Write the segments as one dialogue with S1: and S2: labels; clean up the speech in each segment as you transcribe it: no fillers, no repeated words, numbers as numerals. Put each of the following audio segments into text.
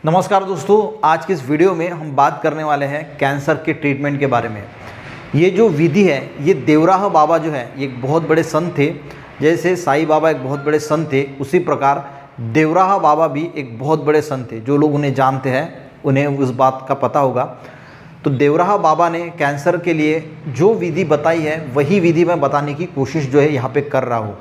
S1: नमस्कार दोस्तों, आज की इस वीडियो में हम बात करने वाले हैं कैंसर के ट्रीटमेंट के बारे में। ये जो विधि है, ये देवराह बाबा जो है ये एक बहुत बड़े संत थे। जैसे साईं बाबा एक बहुत बड़े संत थे, उसी प्रकार देवराह बाबा भी एक बहुत बड़े संत थे। जो लोग उन्हें जानते हैं उन्हें उस बात का पता होगा। तो देवराह बाबा ने कैंसर के लिए जो विधि बताई है वही विधि मैं बताने की कोशिश जो है यहाँ पे कर रहा हूँ।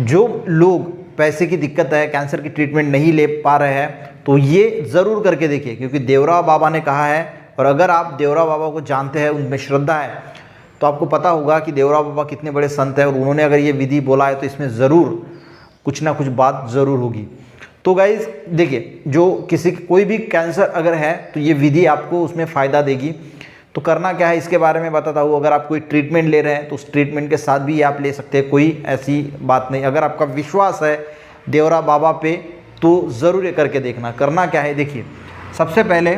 S1: जो लोग पैसे की दिक्कत है, कैंसर की ट्रीटमेंट नहीं ले पा रहे हैं, तो ये ज़रूर करके देखिए, क्योंकि देवराह बाबा ने कहा है। और अगर आप देवराह बाबा को जानते हैं, उनमें श्रद्धा है, तो आपको पता होगा कि देवराह बाबा कितने बड़े संत हैं और उन्होंने अगर ये विधि बोला है तो इसमें ज़रूर कुछ ना कुछ बात ज़रूर होगी। तो गाइज़ देखिए, जो कोई भी कैंसर अगर है तो ये विधि आपको उसमें फ़ायदा देगी। तो करना क्या है इसके बारे में बताता हूँ। अगर आप कोई ट्रीटमेंट ले रहे हैं तो उस ट्रीटमेंट के साथ भी आप ले सकते हैं, कोई ऐसी बात नहीं। अगर आपका विश्वास है देवराह बाबा पे तो ज़रूर ये करके देखना। करना क्या है देखिए, सबसे पहले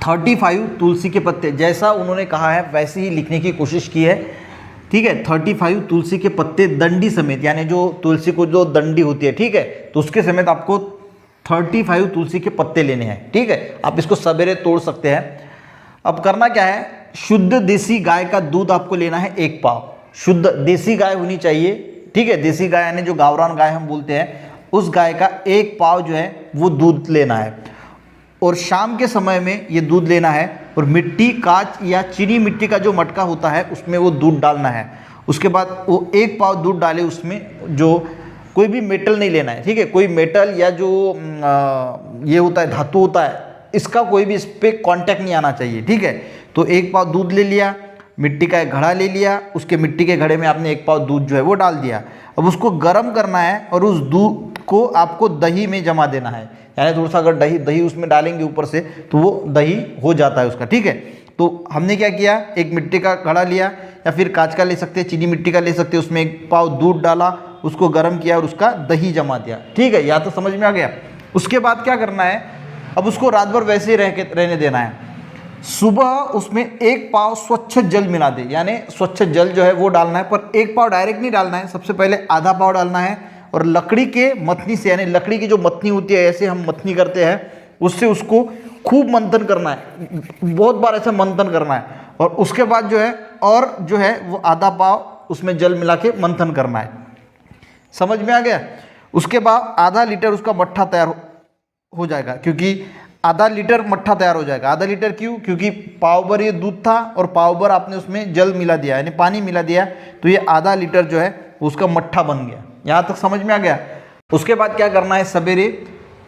S1: 35 तुलसी के पत्ते, जैसा उन्होंने कहा है वैसे ही लिखने की कोशिश की है, ठीक है। 35 तुलसी के पत्ते दंडी समेत, यानी जो तुलसी को जो दंडी होती है, ठीक है, तो उसके समेत आपको 35 तुलसी के पत्ते लेने हैं, ठीक है। आप इसको सवेरे तोड़ सकते हैं। अब करना क्या है, शुद्ध देसी गाय का दूध आपको लेना है 1 पाव। शुद्ध देसी गाय होनी चाहिए, ठीक है। देसी गाय यानी जो गावरान गाय हम बोलते हैं, उस गाय का 1 पाव जो है वो दूध लेना है। और शाम के समय में ये दूध लेना है। और मिट्टी, कांच या चीनी मिट्टी का जो मटका होता है उसमें वो दूध डालना है। उसके बाद वो 1 पाव दूध डाले, उसमें जो कोई भी मेटल नहीं लेना है, ठीक है। कोई मेटल या जो ये होता है धातु होता है, इसका कोई भी इस पर कॉन्टैक्ट नहीं आना चाहिए, ठीक है। तो 1 पाव दूध ले लिया, मिट्टी का एक घड़ा ले लिया, उसके मिट्टी के घड़े में आपने 1 पाव दूध जो है वो डाल दिया। अब उसको गर्म करना है और उस दूध को आपको दही में जमा देना है। यानी थोड़ा सा अगर दही उसमें डालेंगे ऊपर से तो वो दही हो जाता है उसका, ठीक है। तो हमने क्या किया, एक मिट्टी का घड़ा लिया या फिर कांच का ले सकते हैं, चीनी मिट्टी का ले सकते हैं, उसमें 1 पाव दूध डाला, उसको गर्म किया और उसका दही जमा दिया, ठीक है। या तो समझ में आ गया। उसके बाद क्या करना है, अब उसको रात भर वैसे ही रहने देना है। सुबह उसमें 1 पाव स्वच्छ जल मिला दे, यानी स्वच्छ जल जो है वो डालना है, पर 1 पाव डायरेक्ट नहीं डालना है। सबसे पहले आधा पाव डालना है और लकड़ी के मथनी से, यानी लकड़ी की जो मथनी होती है, ऐसे हम मथनी करते हैं, उससे उसको खूब मंथन करना है, बहुत बार ऐसा मंथन करना है। और उसके बाद जो है और जो है वो आधा पाव उसमें जल मिला के मंथन करना है। समझ में आ गया। उसके बाद आधा लीटर उसका मट्ठा तैयार हो जाएगा, क्योंकि आधा लीटर मट्ठा तैयार हो जाएगा। आधा लीटर क्यों? क्योंकि पाव भर ये दूध था और पाव भर आपने उसमें जल मिला दिया, यानी पानी मिला दिया, तो ये आधा लीटर जो है उसका मट्ठा बन गया। यहाँ तक समझ में आ गया। उसके बाद क्या करना है, सवेरे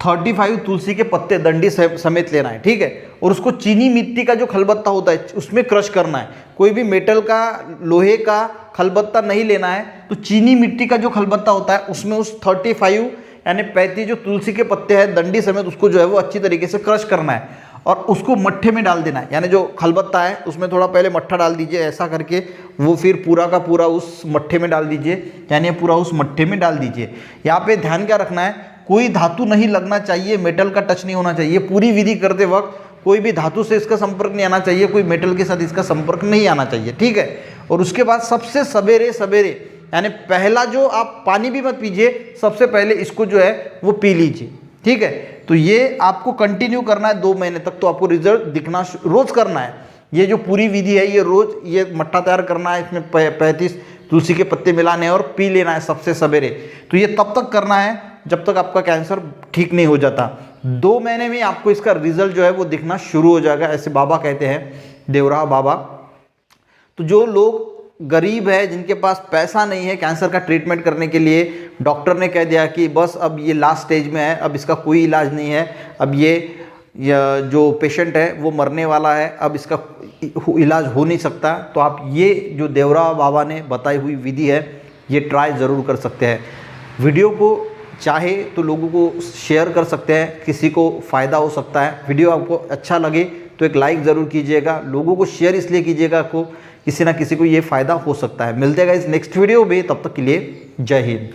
S1: 35 तुलसी के पत्ते दंडी समेत लेना है, ठीक है। और उसको चीनी मिट्टी का जो खलबत्ता होता है उसमें क्रश करना है। कोई भी मेटल का, लोहे का खलबत्ता नहीं लेना है, तो चीनी मिट्टी का जो खलबत्ता होता है उसमें उस 35 यानी 35 जो तुलसी के पत्ते हैं दंडी समेत, उसको जो है वो अच्छी तरीके से क्रश करना है और उसको मट्ठे में डाल देना है। यानी जो खलबत्ता है उसमें थोड़ा पहले मट्ठा डाल दीजिए, ऐसा करके वो फिर पूरा का पूरा उस मट्ठे में डाल दीजिए, यानी पूरा उस मट्ठे में डाल दीजिए। यहाँ पे ध्यान क्या रखना है, कोई धातु नहीं लगना चाहिए, मेटल का टच नहीं होना चाहिए। पूरी विधि करते वक्त कोई भी धातु से इसका संपर्क नहीं आना चाहिए, कोई मेटल के साथ इसका संपर्क नहीं आना चाहिए, ठीक है। और उसके बाद सबसे सवेरे यानी पहला जो आप पानी भी मत पीजिए, सबसे पहले इसको जो है वो पी लीजिए, ठीक है। तो ये आपको कंटिन्यू करना है 2 महीने तक, तो आपको रिजल्ट दिखना रोज करना है। ये जो पूरी विधि है ये रोज ये मट्ठा तैयार करना है, इसमें 35 तुलसी के पत्ते मिलाने और पी लेना है सबसे सवेरे। तो ये तब तक करना है जब तक आपका कैंसर ठीक नहीं हो जाता। 2 महीने में आपको इसका रिजल्ट जो है वो दिखना शुरू हो जाएगा, ऐसे बाबा कहते हैं, देवराह बाबा। तो जो लोग गरीब है, जिनके पास पैसा नहीं है कैंसर का ट्रीटमेंट करने के लिए, डॉक्टर ने कह दिया कि बस अब ये लास्ट स्टेज में है, अब इसका कोई इलाज नहीं है, अब ये जो पेशेंट है वो मरने वाला है, अब इसका इलाज हो नहीं सकता, तो आप ये जो देवराह बाबा ने बताई हुई विधि है ये ट्राई ज़रूर कर सकते हैं। वीडियो को चाहे तो लोगों को शेयर कर सकते हैं, किसी को फ़ायदा हो सकता है। वीडियो आपको अच्छा लगे तो एक लाइक ज़रूर कीजिएगा, लोगों को शेयर इसलिए कीजिएगा को किसी ना किसी को ये फ़ायदा हो सकता है। मिलते हैं इस नेक्स्ट वीडियो में, तब तक के लिए जय हिंद।